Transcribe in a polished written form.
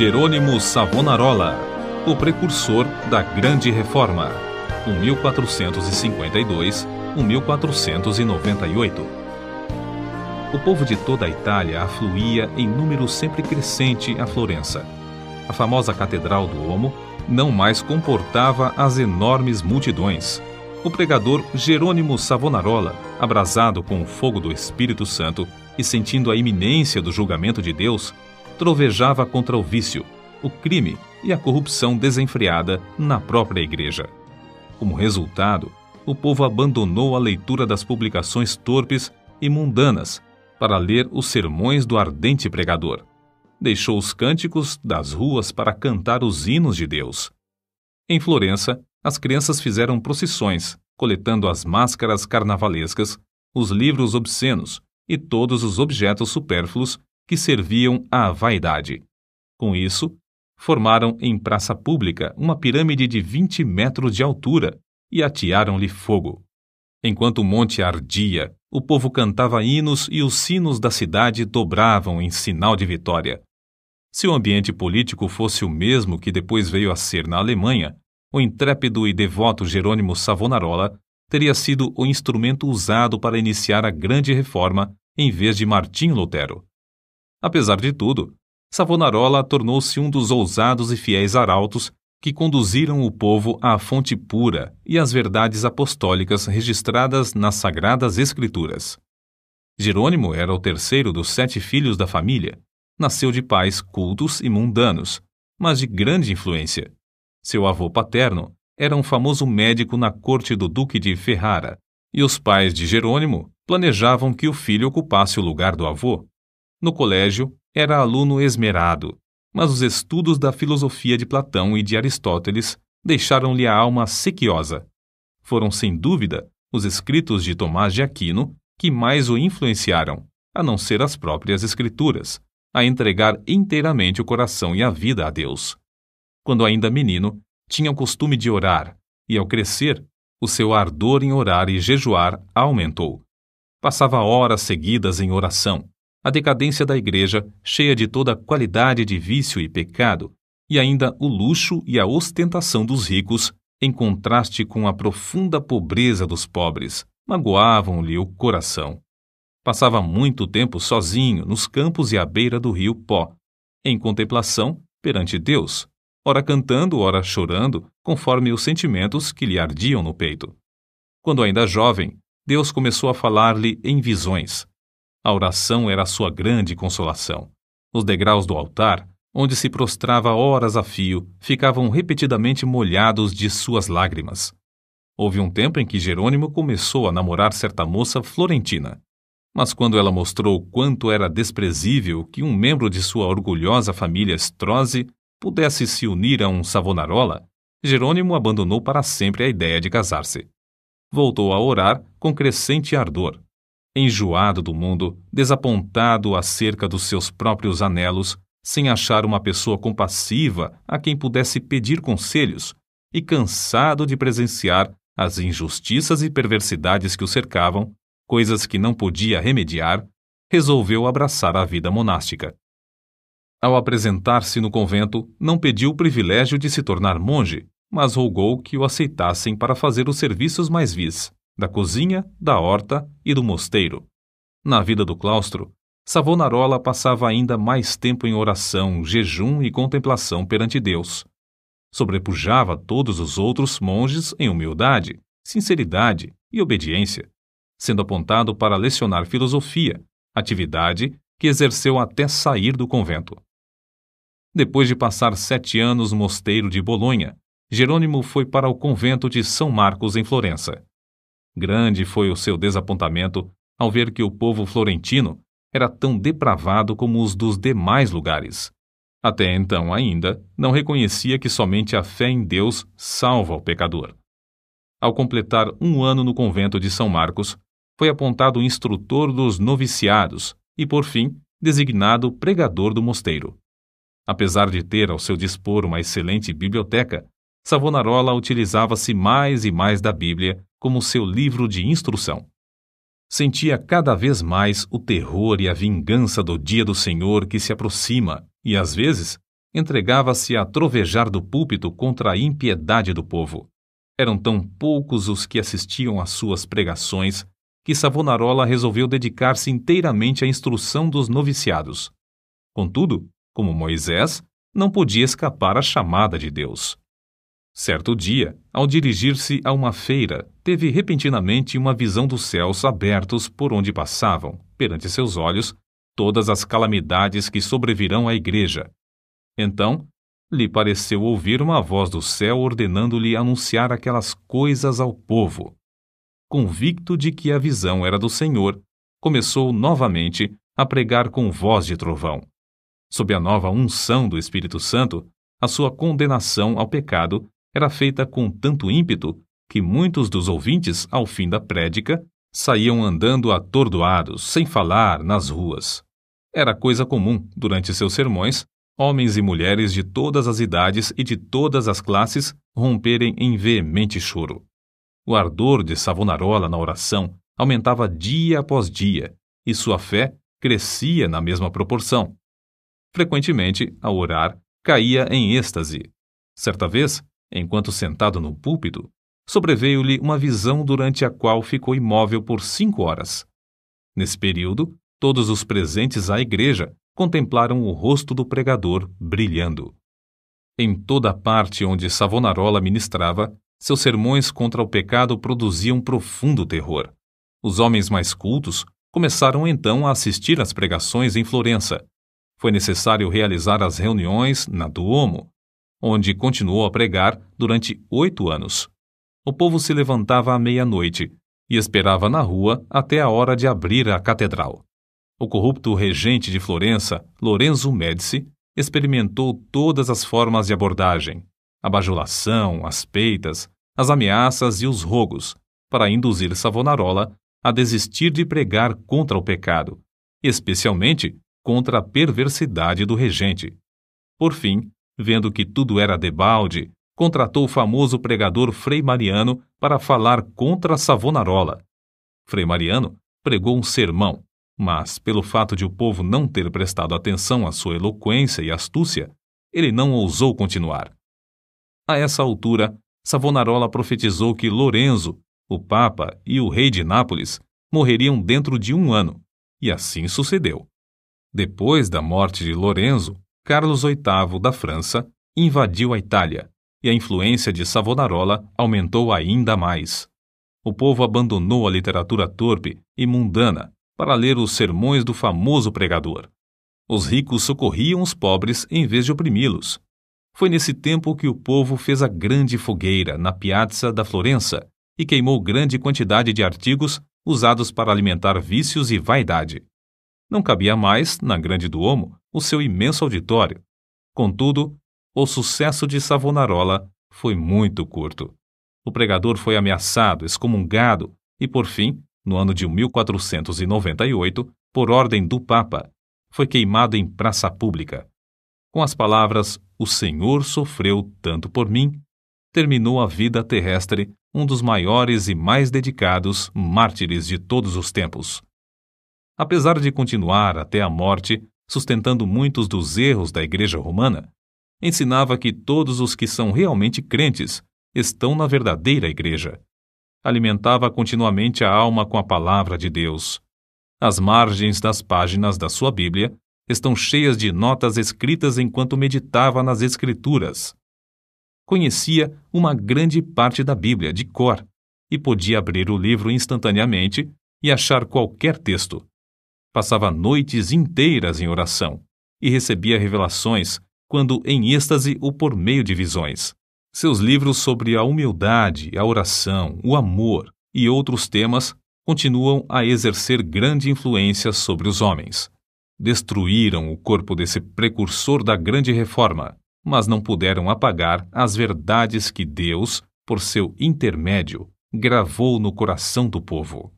Jerônimo Savonarola, o precursor da Grande Reforma, 1452–1498. O povo de toda a Itália afluía em número sempre crescente a Florença. A famosa Catedral do Duomo não mais comportava as enormes multidões. O pregador Jerônimo Savonarola, abrasado com o fogo do Espírito Santo e sentindo a iminência do julgamento de Deus, trovejava contra o vício, o crime e a corrupção desenfreada na própria igreja. Como resultado, o povo abandonou a leitura das publicações torpes e mundanas para ler os sermões do ardente pregador. Deixou os cânticos das ruas para cantar os hinos de Deus. Em Florença, as crianças fizeram procissões, coletando as máscaras carnavalescas, os livros obscenos e todos os objetos supérfluos que serviam à vaidade. Com isso, formaram em praça pública uma pirâmide de 20 metros de altura e atearam-lhe fogo. Enquanto o monte ardia, o povo cantava hinos e os sinos da cidade dobravam em sinal de vitória. Se o ambiente político fosse o mesmo que depois veio a ser na Alemanha, o intrépido e devoto Jerônimo Savonarola teria sido o instrumento usado para iniciar a Grande Reforma em vez de Martinho Lutero. Apesar de tudo, Savonarola tornou-se um dos ousados e fiéis arautos que conduziram o povo à fonte pura e às verdades apostólicas registradas nas Sagradas Escrituras. Jerônimo era o terceiro dos 7 filhos da família. Nasceu de pais cultos e mundanos, mas de grande influência. Seu avô paterno era um famoso médico na corte do Duque de Ferrara, e os pais de Jerônimo planejavam que o filho ocupasse o lugar do avô. No colégio, era aluno esmerado, mas os estudos da filosofia de Platão e de Aristóteles deixaram-lhe a alma sequiosa. Foram, sem dúvida, os escritos de Tomás de Aquino que mais o influenciaram, a não ser as próprias Escrituras, a entregar inteiramente o coração e a vida a Deus. Quando ainda menino, tinha o costume de orar, e ao crescer, o seu ardor em orar e jejuar aumentou. Passava horas seguidas em oração. A decadência da igreja, cheia de toda qualidade de vício e pecado, e ainda o luxo e a ostentação dos ricos, em contraste com a profunda pobreza dos pobres, magoavam-lhe o coração. Passava muito tempo sozinho nos campos e à beira do rio Pó, em contemplação perante Deus, ora cantando, ora chorando, conforme os sentimentos que lhe ardiam no peito. Quando ainda jovem, Deus começou a falar-lhe em visões. A oração era a sua grande consolação. Os degraus do altar, onde se prostrava horas a fio, ficavam repetidamente molhados de suas lágrimas. Houve um tempo em que Jerônimo começou a namorar certa moça florentina. Mas quando ela mostrou quanto era desprezível que um membro de sua orgulhosa família Strozzi pudesse se unir a um Savonarola, Jerônimo abandonou para sempre a ideia de casar-se. Voltou a orar com crescente ardor. Enjoado do mundo, desapontado acerca dos seus próprios anelos, sem achar uma pessoa compassiva a quem pudesse pedir conselhos, e cansado de presenciar as injustiças e perversidades que o cercavam, coisas que não podia remediar, resolveu abraçar a vida monástica. Ao apresentar-se no convento, não pediu o privilégio de se tornar monge, mas rogou que o aceitassem para fazer os serviços mais vis, da cozinha, da horta e do mosteiro. Na vida do claustro, Savonarola passava ainda mais tempo em oração, jejum e contemplação perante Deus. Sobrepujava todos os outros monges em humildade, sinceridade e obediência, sendo apontado para lecionar filosofia, atividade que exerceu até sair do convento. Depois de passar 7 anos no mosteiro de Bolonha, Jerônimo foi para o convento de São Marcos em Florença. Grande foi o seu desapontamento ao ver que o povo florentino era tão depravado como os dos demais lugares. Até então ainda não reconhecia que somente a fé em Deus salva o pecador. Ao completar 1 ano no convento de São Marcos, foi apontado instrutor dos noviciados e, por fim, designado pregador do mosteiro. Apesar de ter ao seu dispor uma excelente biblioteca, Savonarola utilizava-se mais e mais da Bíblia como seu livro de instrução. Sentia cada vez mais o terror e a vingança do dia do Senhor que se aproxima e, às vezes, entregava-se a trovejar do púlpito contra a impiedade do povo. Eram tão poucos os que assistiam às suas pregações que Savonarola resolveu dedicar-se inteiramente à instrução dos noviciados. Contudo, como Moisés, não podia escapar à chamada de Deus. Certo dia, ao dirigir-se a uma feira, teve repentinamente uma visão dos céus abertos por onde passavam, perante seus olhos, todas as calamidades que sobrevirão à igreja. Então, lhe pareceu ouvir uma voz do céu ordenando-lhe anunciar aquelas coisas ao povo. Convicto de que a visão era do Senhor, começou novamente a pregar com voz de trovão. Sob a nova unção do Espírito Santo, a sua condenação ao pecado era feita com tanto ímpeto que muitos dos ouvintes, ao fim da prédica, saíam andando atordoados, sem falar, nas ruas. Era coisa comum, durante seus sermões, homens e mulheres de todas as idades e de todas as classes romperem em veemente choro. O ardor de Savonarola na oração aumentava dia após dia, e sua fé crescia na mesma proporção. Frequentemente, ao orar, caía em êxtase. Certa vez, enquanto sentado no púlpito, sobreveio-lhe uma visão durante a qual ficou imóvel por 5 horas. Nesse período, todos os presentes à igreja contemplaram o rosto do pregador brilhando. Em toda a parte onde Savonarola ministrava, seus sermões contra o pecado produziam profundo terror. Os homens mais cultos começaram então a assistir às pregações em Florença. Foi necessário realizar as reuniões na Duomo, onde continuou a pregar durante 8 anos. O povo se levantava à meia-noite e esperava na rua até a hora de abrir a catedral. O corrupto regente de Florença, Lorenzo Médici, experimentou todas as formas de abordagem, a bajulação, as peitas, as ameaças e os rogos, para induzir Savonarola a desistir de pregar contra o pecado, especialmente contra a perversidade do regente. Por fim, vendo que tudo era debalde, contratou o famoso pregador Frei Mariano para falar contra Savonarola. Frei Mariano pregou um sermão, mas, pelo fato de o povo não ter prestado atenção à sua eloquência e astúcia, ele não ousou continuar. A essa altura, Savonarola profetizou que Lorenzo, o Papa e o rei de Nápoles morreriam dentro de 1 ano, e assim sucedeu. Depois da morte de Lorenzo, Carlos VIII da França invadiu a Itália, e a influência de Savonarola aumentou ainda mais. O povo abandonou a literatura torpe e mundana para ler os sermões do famoso pregador. Os ricos socorriam os pobres em vez de oprimi-los. Foi nesse tempo que o povo fez a grande fogueira na Piazza da Florença e queimou grande quantidade de artigos usados para alimentar vícios e vaidade. Não cabia mais, na Grande Duomo, o seu imenso auditório. Contudo, o sucesso de Savonarola foi muito curto. O pregador foi ameaçado, excomungado e, por fim, no ano de 1498, por ordem do Papa, foi queimado em praça pública. Com as palavras "O Senhor sofreu tanto por mim", terminou a vida terrestre um dos maiores e mais dedicados mártires de todos os tempos. Apesar de continuar até a morte, sustentando muitos dos erros da Igreja Romana, ensinava que todos os que são realmente crentes estão na verdadeira Igreja. Alimentava continuamente a alma com a palavra de Deus. As margens das páginas da sua Bíblia estão cheias de notas escritas enquanto meditava nas Escrituras. Conhecia uma grande parte da Bíblia de cor e podia abrir o livro instantaneamente e achar qualquer texto. Passava noites inteiras em oração e recebia revelações, quando em êxtase ou por meio de visões. Seus livros sobre a humildade, a oração, o amor e outros temas continuam a exercer grande influência sobre os homens. Destruíram o corpo desse precursor da grande reforma, mas não puderam apagar as verdades que Deus, por seu intermédio, gravou no coração do povo.